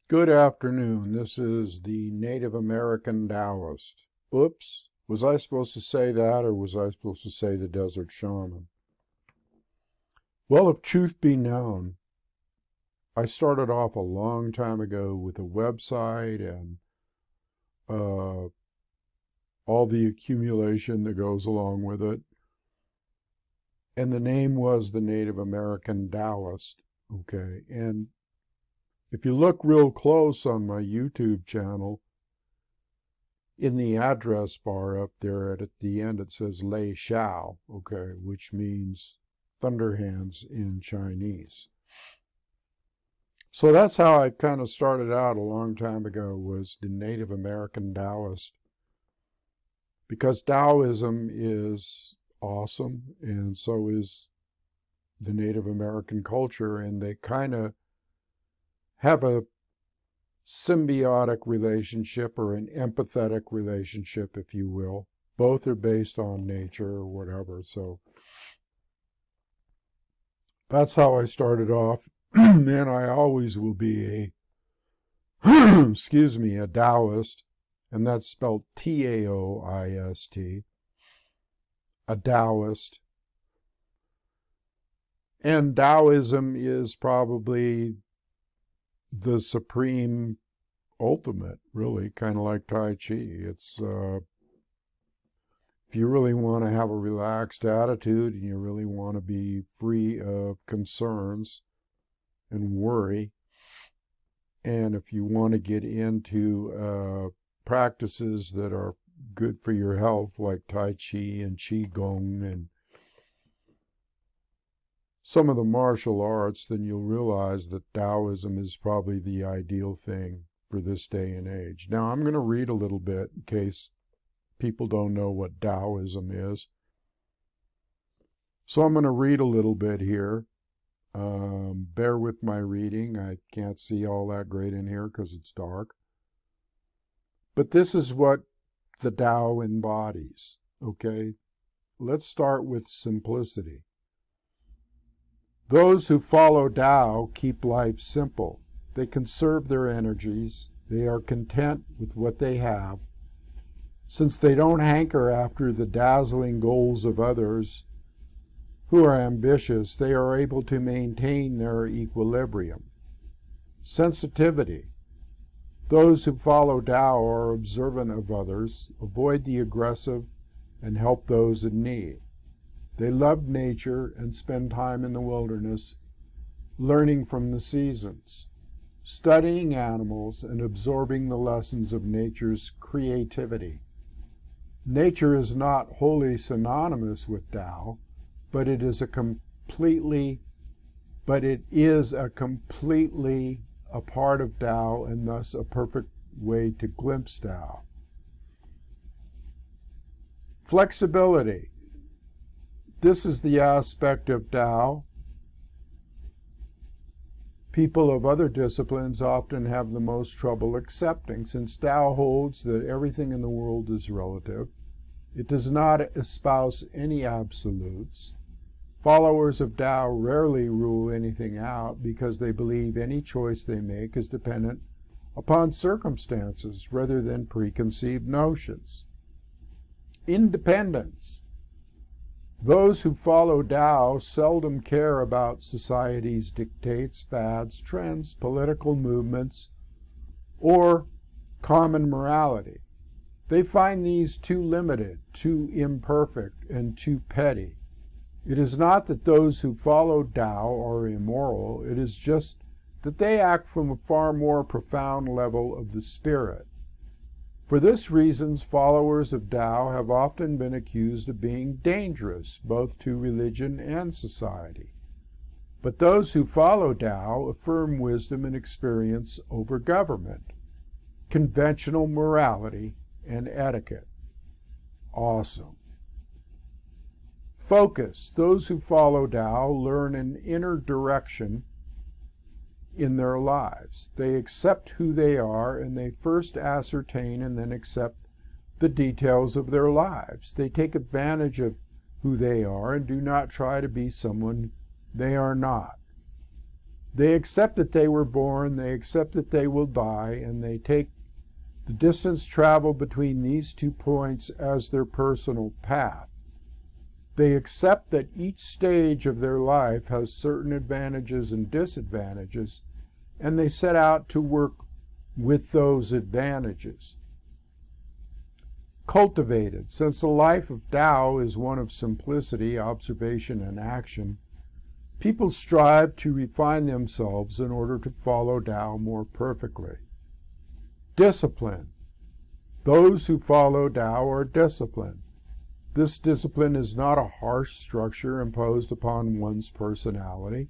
Good afternoon. This is the Native American Taoist. Oops, was I supposed to say that, or was I supposed to say the Desert Shaman? Well, if truth be known, I started off a long time ago with a website and all the accumulation that goes along with it. And the name was the Native American Taoist. Okay, and if you look real close on my YouTube channel, in the address bar up there at the end it says Lei Xiao, okay, which means thunder hands in Chinese. So that's how I kind of started out a long time ago, was the Native American Taoist. Because Taoism is awesome, and so is the Native American culture, and they kind of have a symbiotic relationship, or an empathetic relationship, if you will. Both are based on nature or whatever. So that's how I started off. And I always will be a, excuse me, a Taoist, and that's spelled Taoist, a Taoist. And Taoism is probably the supreme ultimate, really, kind of like Tai Chi. It's, if you really want to have a relaxed attitude and you really want to be free of concerns and worry, and if you want to get into practices that are good for your health, like Tai Chi and Qigong and some of the martial arts, then you'll realize that Taoism is probably the ideal thing for this day and age. Now, I'm going to read a little bit in case people don't know what Taoism is. So I'm going to read a little bit here. Bear with my reading. I can't see all that great in here because it's dark. But this is what the Tao embodies, okay? Let's start with simplicity. Those who follow Tao keep life simple. They conserve their energies. They are content with what they have. Since they don't hanker after the dazzling goals of others who are ambitious, they are able to maintain their equilibrium. Sensitivity. Those who follow Tao are observant of others, avoid the aggressive, and help those in need. They love nature and spend time in the wilderness, learning from the seasons, studying animals and absorbing the lessons of nature's creativity. Nature is not wholly synonymous with Tao, but it is a completely a part of Tao, and thus a perfect way to glimpse Tao. Flexibility. This is the aspect of Tao people of other disciplines often have the most trouble accepting, since Tao holds that everything in the world is relative. It does not espouse any absolutes. Followers of Tao rarely rule anything out because they believe any choice they make is dependent upon circumstances rather than preconceived notions. Independence. Those who follow Tao seldom care about society's dictates, fads, trends, political movements, or common morality. They find these too limited, too imperfect, and too petty. It is not that those who follow Tao are immoral, it is just that they act from a far more profound level of the spirit. For this reason, followers of Tao have often been accused of being dangerous, both to religion and society. But those who follow Tao affirm wisdom and experience over government, conventional morality, and etiquette. Awesome. Focus. Those who follow Tao learn an inner direction in their lives. They accept who they are, and they first ascertain and then accept the details of their lives. They take advantage of who they are and do not try to be someone they are not. They accept that they were born, they accept that they will die, and they take the distance traveled between these 2 points as their personal path. They accept that each stage of their life has certain advantages and disadvantages, and they set out to work with those advantages. Cultivated, since the life of Tao is one of simplicity, observation, and action, people strive to refine themselves in order to follow Tao more perfectly. Discipline. Those who follow Tao are disciplined. This discipline is not a harsh structure imposed upon one's personality,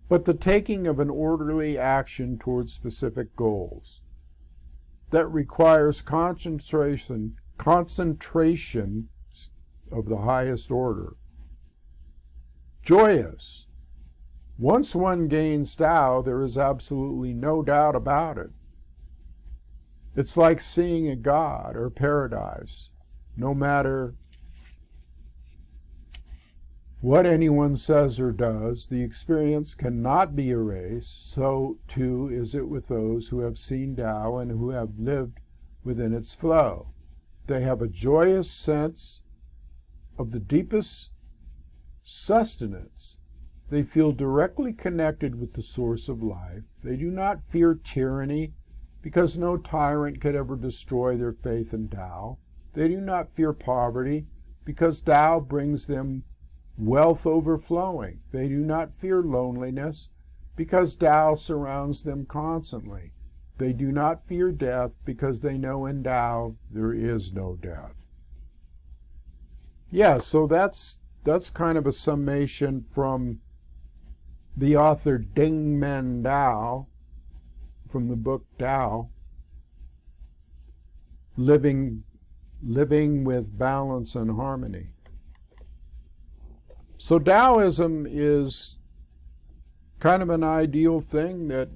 but the taking of an orderly action towards specific goals that requires concentration of the highest order. Joyous. Once one gains Tao, there is absolutely no doubt about it. It's like seeing a god or paradise. No matter what anyone says or does, the experience cannot be erased. So too is it with those who have seen Tao and who have lived within its flow. They have a joyous sense of the deepest sustenance. They feel directly connected with the source of life. They do not fear tyranny, because no tyrant could ever destroy their faith in Tao. They do not fear poverty, because Tao brings them wealth overflowing. They do not fear loneliness, because Tao surrounds them constantly. They do not fear death, because they know in Tao there is no death. Yeah, so that's kind of a summation from the author Ding Men Dao, from the book Tao, Living with Balance and Harmony. So Taoism is kind of an ideal thing that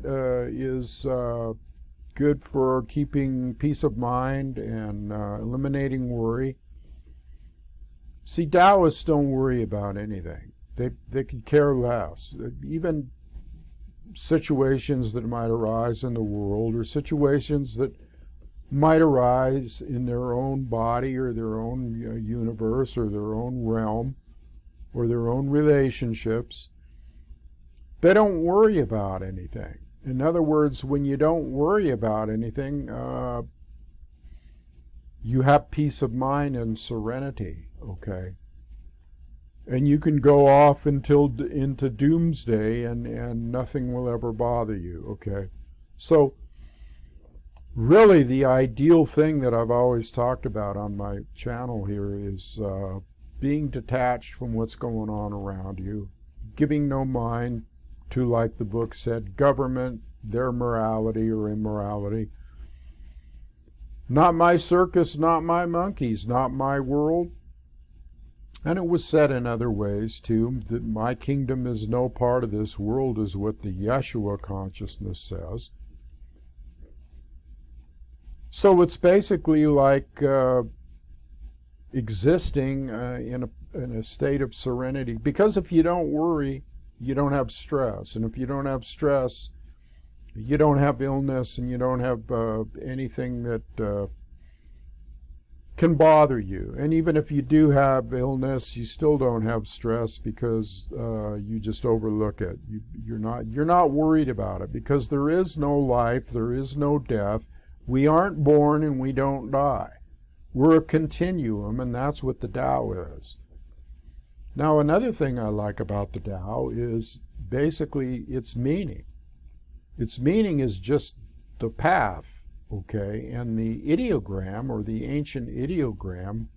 is good for keeping peace of mind and eliminating worry. See, Taoists don't worry about anything. They could care less. Even situations that might arise in the world, or situations that might arise in their own body or their own universe or their own realm or their own relationships, they don't worry about anything. In other words, when you don't worry about anything, you have peace of mind and serenity, okay? And you can go off into doomsday and nothing will ever bother you, okay? So really the ideal thing that I've always talked about on my channel here is being detached from what's going on around you, giving no mind to, like the book said, government, their morality or immorality. Not my circus, not my monkeys, not my world. And it was said in other ways, too, that my kingdom is no part of this world, is what the Yeshua consciousness says. So it's basically like existing in a state of serenity. Because if you don't worry, you don't have stress. And if you don't have stress, you don't have illness, and you don't have anything that can bother you. And even if you do have illness, you still don't have stress, because you just overlook it. You're not worried about it, because there is no life, there is no death. We aren't born and we don't die. We're a continuum, and that's what the Tao is. Now, another thing I like about the Tao is basically its meaning. Its meaning is just the path, okay? And the ideogram, or the ancient ideogram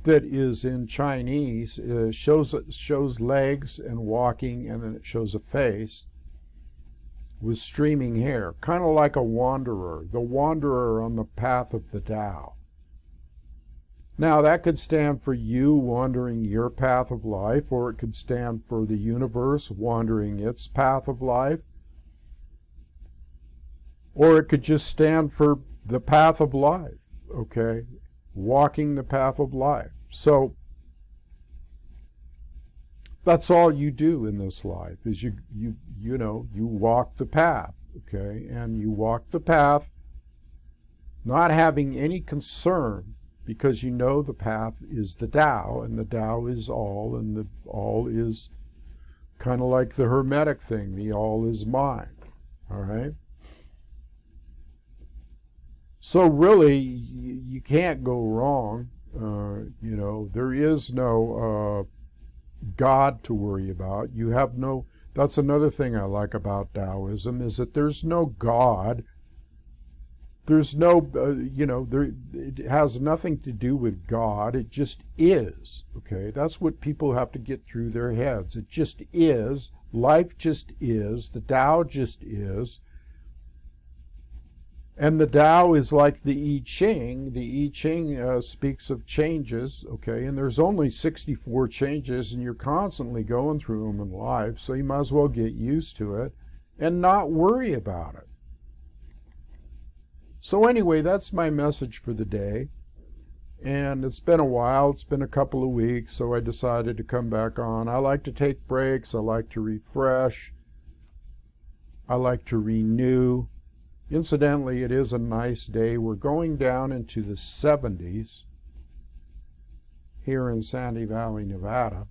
that is in Chinese, shows legs and walking, and then it shows a face with streaming hair, kind of like a wanderer, the wanderer on the path of the Tao. Now, that could stand for you wandering your path of life, or it could stand for the universe wandering its path of life, or it could just stand for the path of life, okay? Walking the path of life. So That's all you do in this life is you walk the path, okay? And you walk the path not having any concern, because you know the path is the Tao, and the Tao is all, and the all is kind of like the Hermetic thing, the all is mine, all right? So really, you can't go wrong. There is no God to worry about. You have no, that's another thing I like about Taoism, is that there's no God. There's no, it has nothing to do with God. It just is, okay? That's what people have to get through their heads. It just is. Life just is. The Tao just is. And the Tao is like the I Ching. The I Ching speaks of changes, okay? And there's only 64 changes, and you're constantly going through them in life, so you might as well get used to it and not worry about it. So anyway, that's my message for the day. And it's been a while. It's been a couple of weeks, so I decided to come back on. I like to take breaks. I like to refresh. I like to renew. Incidentally, it is a nice day. We're going down into the 70s here in Sandy Valley, Nevada.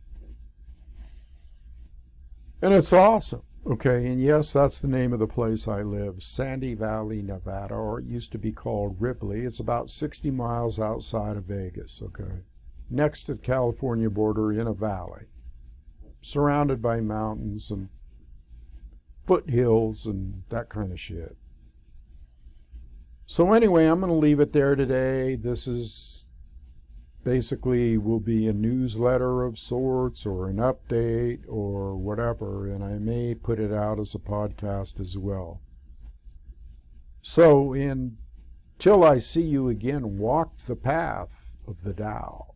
And it's awesome. Okay, and yes, that's the name of the place I live, Sandy Valley, Nevada, or it used to be called Ripley. It's about 60 miles outside of Vegas, okay? Next to the California border in a valley, surrounded by mountains and foothills and that kind of shit. So anyway, I'm going to leave it there today. This is basically will be a newsletter of sorts or an update or whatever, and I may put it out as a podcast as well. So until I see you again, walk the path of the Tao.